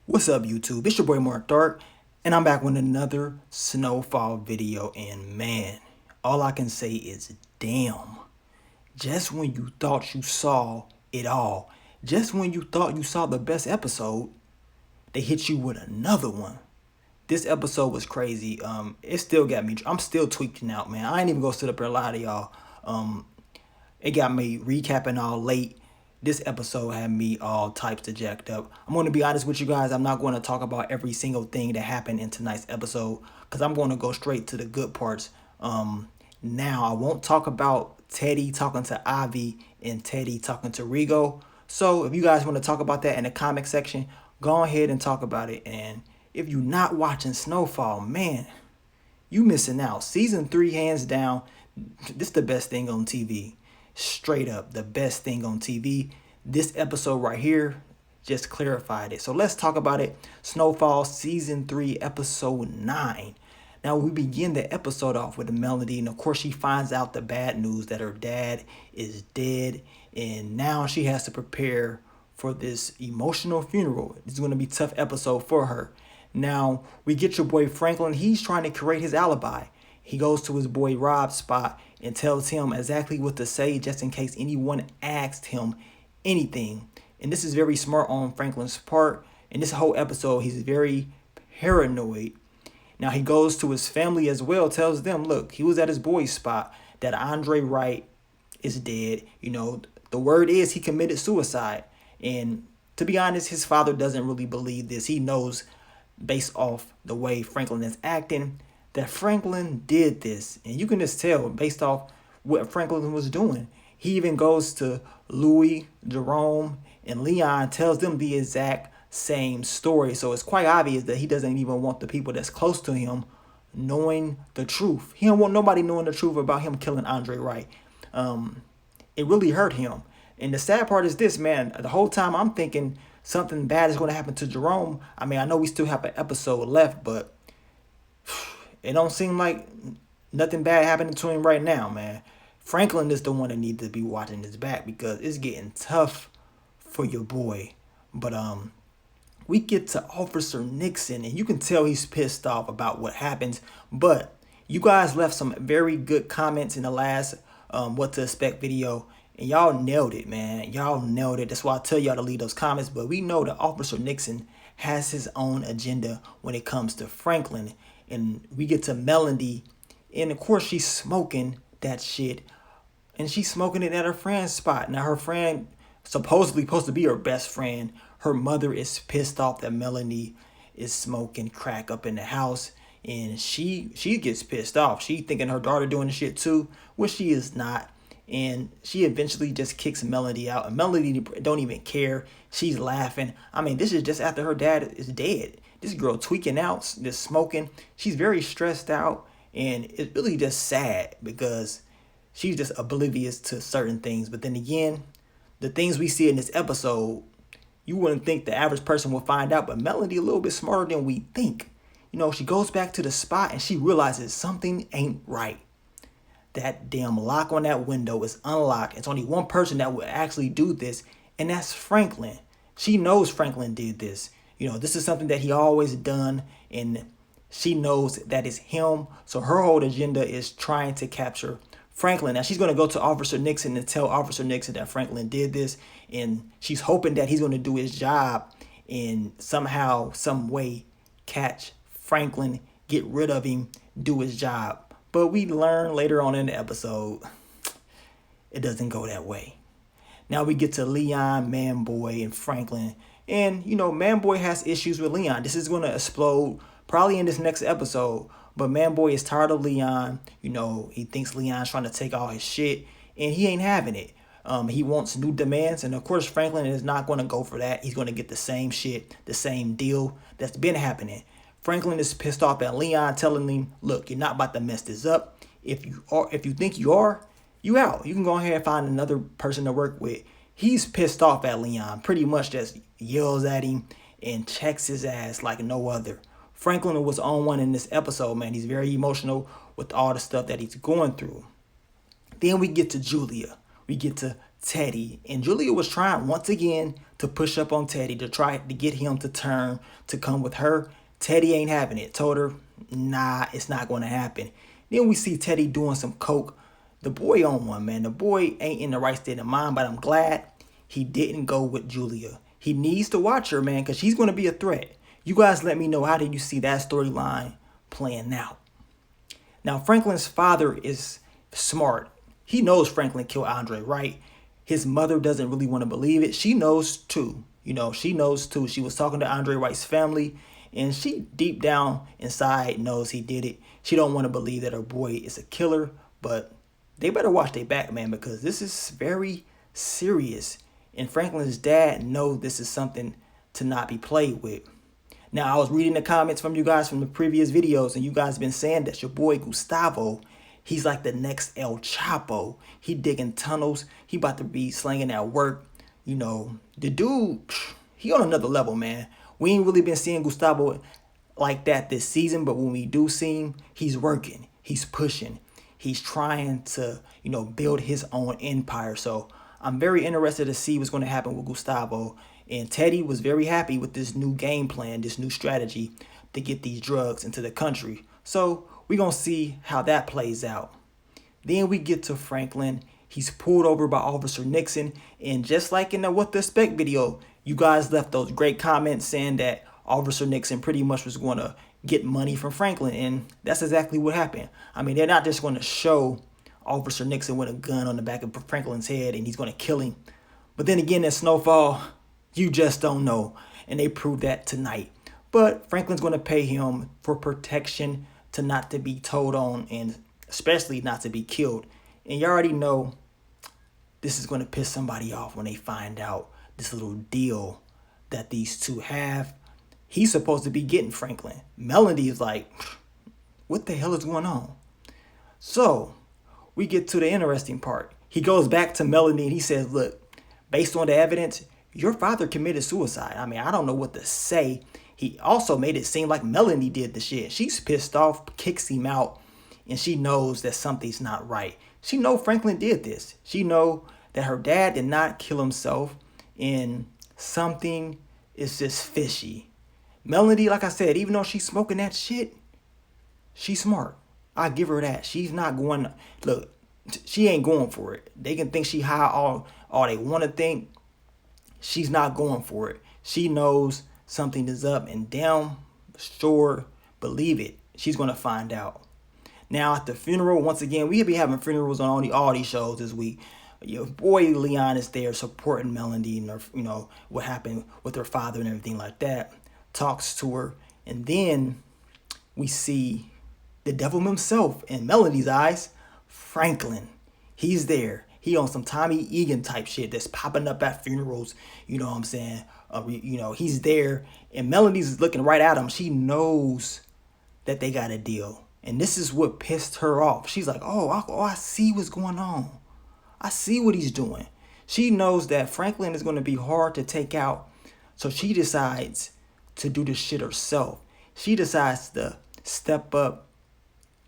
What's up, YouTube? It's your boy Mark Dark, and I'm back with another Snowfall video. And man, all I can say is damn. Just when you thought you saw it all, just when you thought you saw the best episode, they hit you with another one. This episode was crazy. It still got me. I'm still tweaking out, man. I ain't even gonna sit up here and lie to y'all. It got me recapping all late. This episode had me all types of jacked up. I'm going to be honest with you guys. I'm not going to talk about every single thing that happened in tonight's episode because I'm going to go straight to the good parts. Now, I won't talk about Teddy talking to Ivy and Teddy talking to Rigo. So if you guys want to talk about that in the comment section, go ahead and talk about it. And if you're not watching Snowfall, man, you missing out. Season 3, hands down, this is the best thing on TV. Straight up the best thing on TV. This episode right here just clarified it. So let's talk about it. Snowfall season 3 episode 9. Now we begin the episode off with Melody, and of course she finds out the bad news that her dad is dead, and now she has to prepare for this emotional funeral. It's going to be a tough episode for her. Now we get your boy Franklin. He's trying to create his alibi. He goes to his boy Rob's spot and tells him exactly what to say just in case anyone asked him anything. And this is very smart on Franklin's part. In this whole episode, he's very paranoid. Now he goes to his family as well, tells them, look, he was at his boy's spot, that Andre Wright is dead. You know, the word is he committed suicide. And to be honest, his father doesn't really believe this. He knows based off the way Franklin is acting that Franklin did this, and you can just tell based off what Franklin was doing. He even goes to Louis, Jerome, and Leon, tells them the exact same story. So it's quite obvious that he doesn't even want the people that's close to him knowing the truth. He don't want nobody knowing the truth about him killing Andre Wright. It really hurt him. And the sad part is this, man. The whole time I'm thinking something bad is going to happen to Jerome. I mean, I know we still have an episode left, but it don't seem like nothing bad happening to him right now, man. Franklin is the one that needs to be watching his back because it's getting tough for your boy. But we get to Officer Nixon, and you can tell he's pissed off about what happens. But you guys left some very good comments in the last What to Expect video, and y'all nailed it, man. Y'all nailed it. That's why I tell y'all to leave those comments. But we know that Officer Nixon has his own agenda when it comes to Franklin. And we get to Melody, and of course she's smoking that shit, and she's smoking it at her friend's spot. Now her friend, supposedly supposed to be her best friend, her mother is pissed off that Melody is smoking crack up in the house, and she gets pissed off. She thinking her daughter doing the shit too, which she is not. And she eventually just kicks Melody out, and Melody don't even care. She's laughing. I mean, this is just after her dad is dead. This girl tweaking out, just smoking. She's very stressed out, and it's really just sad because she's just oblivious to certain things. But then again, the things we see in this episode, you wouldn't think the average person would find out, but Melody a little bit smarter than we think. You know, she goes back to the spot and she realizes something ain't right. That damn lock on that window is unlocked. It's only one person that would actually do this, and that's Franklin. She knows Franklin did this. You know, this is something that he always done, and she knows that it's him. So her whole agenda is trying to capture Franklin. Now she's going to go to Officer Nixon and tell Officer Nixon that Franklin did this, and she's hoping that he's going to do his job and somehow, some way catch Franklin, get rid of him, do his job. But we learn later on in the episode, it doesn't go that way. Now we get to Leon, Manboy, and Franklin. And, you know, Manboy has issues with Leon. This is going to explode probably in this next episode. But Manboy is tired of Leon. You know, he thinks Leon's trying to take all his shit, and he ain't having it. He wants new demands. And, of course, Franklin is not going to go for that. He's going to get the same shit, the same deal that's been happening. Franklin is pissed off at Leon, telling him, look, you're not about to mess this up. If you think you are, you out. You can go ahead and find another person to work with. He's pissed off at Leon, pretty much just yells at him and checks his ass like no other. Franklin was on one in this episode, man. He's very emotional with all the stuff that he's going through. Then we get to Julia. We get to Teddy. And Julia was trying once again to push up on Teddy to try to get him to turn to come with her. Teddy ain't having it. Told her, nah, it's not going to happen. Then we see Teddy doing some coke. The boy on one, man. The boy ain't in the right state of mind, but I'm glad he didn't go with Julia. He needs to watch her, man, because she's going to be a threat. You guys let me know, how did you see that storyline playing out? Now, Franklin's father is smart. He knows Franklin killed Andre, right? His mother doesn't really want to believe it. She knows too. She knows too. She was talking to Andre Wright's family, and she deep down inside knows he did it. She don't want to believe that her boy is a killer, but they better watch their back, man, because this is very serious. And Franklin's dad knows this is something to not be played with. Now, I was reading the comments from you guys from the previous videos, and you guys been saying that your boy Gustavo, he's like the next El Chapo. He digging tunnels. He about to be slanging that work. The dude, he on another level, man. We ain't really been seeing Gustavo like that this season, but when we do see him, he's working. He's pushing. He's trying to, build his own empire. So I'm very interested to see what's going to happen with Gustavo. And Teddy was very happy with this new game plan, this new strategy to get these drugs into the country. So we're going to see how that plays out. Then we get to Franklin. He's pulled over by Officer Nixon. And just like in the What to Expect video, you guys left those great comments saying that Officer Nixon pretty much was going to get money from Franklin. And that's exactly what happened. I mean, they're not just going to show Officer Nixon with a gun on the back of Franklin's head and he's going to kill him. But then again, in Snowfall, you just don't know. And they proved that tonight. But Franklin's going to pay him for protection to not to be told on and especially not to be killed. And you already know this is going to piss somebody off when they find out this little deal that these two have. He's supposed to be getting Franklin. Melody is like, what the hell is going on? So we get to the interesting part. He goes back to Melody and he says, look, based on the evidence, your father committed suicide. I mean, I don't know what to say. He also made it seem like Melanie did the shit. She's pissed off, kicks him out, and she knows that something's not right. She know Franklin did this. She know that her dad did not kill himself, and something is just fishy. Melanie, like I said, even though she's smoking that shit, she's smart. I give her that. She's not going, look, she ain't going for it. They can think she high all they want to think. She's not going for it. She knows something is up, and damn sure believe it, she's going to find out. Now at the funeral, once again, we'll be having funerals on all these shows this week. Your boy Leon is there supporting Melody and her, what happened with her father and everything like that. Talks to her, and then we see the devil himself in Melody's eyes, Franklin. He's there. He on some Tommy Egan type shit that's popping up at funerals. You know what I'm saying? He's there, and Melody's looking right at him. She knows that they got a deal, and this is what pissed her off. She's like, I see what's going on. I see what he's doing. She knows that Franklin is going to be hard to take out, so she decides to do the shit herself. She decides to step up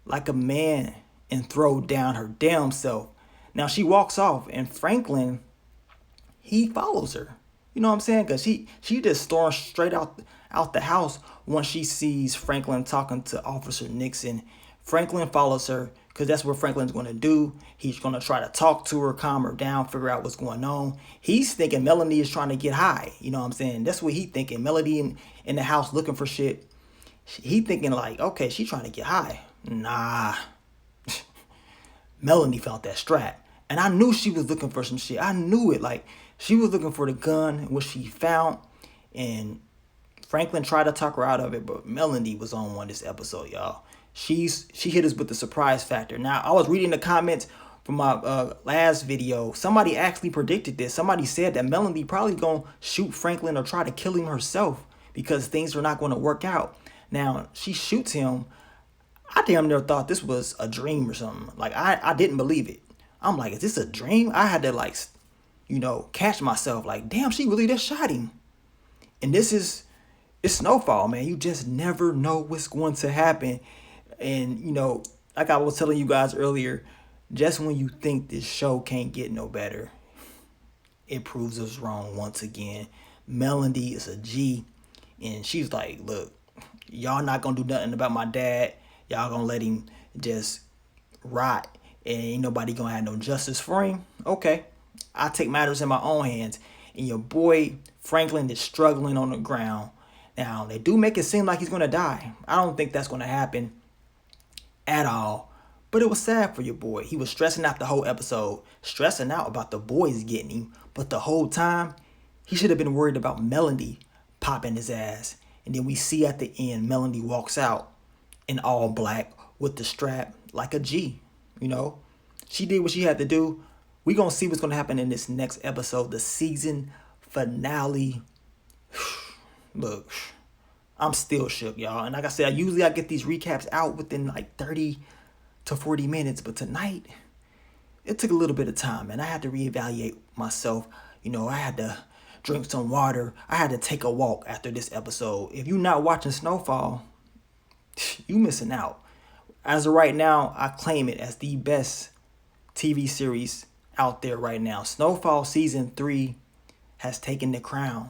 like a man and throw down her damn self. Now she walks off, and Franklin, he follows her. You know what I'm saying? Because she just storms straight out the house once she sees Franklin talking to Officer Nixon. Franklin follows her because that's what Franklin's going to do. He's going to try to talk to her, calm her down, figure out what's going on. He's thinking Melody is trying to get high. You know what I'm saying? That's what he's thinking. Melody in the house looking for shit. He thinking like, okay, she's trying to get high. Nah. Melody felt that strap. And I knew she was looking for some shit. I knew it. Like, she was looking for the gun, which she found. And Franklin tried to talk her out of it, but Melody was on one this episode, y'all. She hit us with the surprise factor. Now, I was reading the comments from my last video. Somebody actually predicted this. Somebody said that Melody probably going to shoot Franklin or try to kill him herself because things are not going to work out. Now, she shoots him. I damn near thought this was a dream or something. Like, I didn't believe it. I'm like, is this a dream? I had to, like, catch myself. Like, damn, she really just shot him. And it's Snowfall, man. You just never know what's going to happen. And, like I was telling you guys earlier, just when you think this show can't get no better, it proves us wrong once again. Melody is a G. And she's like, look, y'all not gonna do nothing about my dad. Y'all gonna let him just rot. And ain't nobody gonna have no justice for him. Okay, I take matters in my own hands. And your boy Franklin is struggling on the ground. Now, they do make it seem like he's gonna die. I don't think that's gonna happen at all. But it was sad for your boy. He was stressing out the whole episode, stressing out about the boys getting him. But the whole time, he should have been worried about Melody popping his ass. And then we see at the end, Melody walks out in all black with the strap like a G. You know, she did what she had to do. We gonna see what's gonna happen in this next episode, the season finale. Look, I'm still shook, y'all. And like I said, I get these recaps out within like 30 to 40 minutes. But tonight, it took a little bit of time. And I had to reevaluate myself. You know, I had to drink some water. I had to take a walk after this episode. If you're not watching Snowfall, you missing out. As of right now, I claim it as the best TV series out there right now. Snowfall Season 3 has taken the crown.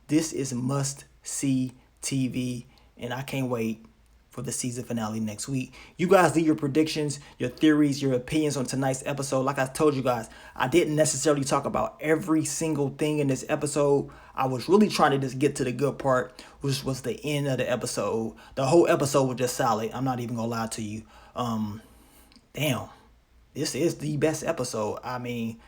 This is must-see TV, and I can't wait for the season finale next week. You guys leave your predictions, your theories, your opinions on tonight's episode. Like I told you guys, I didn't necessarily talk about every single thing in this episode. I was really trying to just get to the good part, which was the end of the episode. The whole episode was just solid. I'm not even gonna lie to you. Damn, this is the best episode. I mean,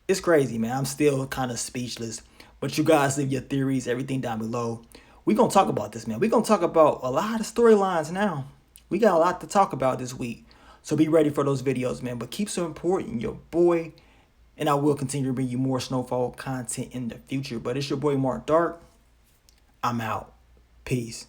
it's crazy, man. I'm still kind of speechless. But you guys leave your theories, everything down below. We're going to talk about this, man. We're going to talk about a lot of storylines now. We got a lot to talk about this week. So be ready for those videos, man. But keep supporting your boy. And I will continue to bring you more Snowfall content in the future. But it's your boy, Mark Dark. I'm out. Peace.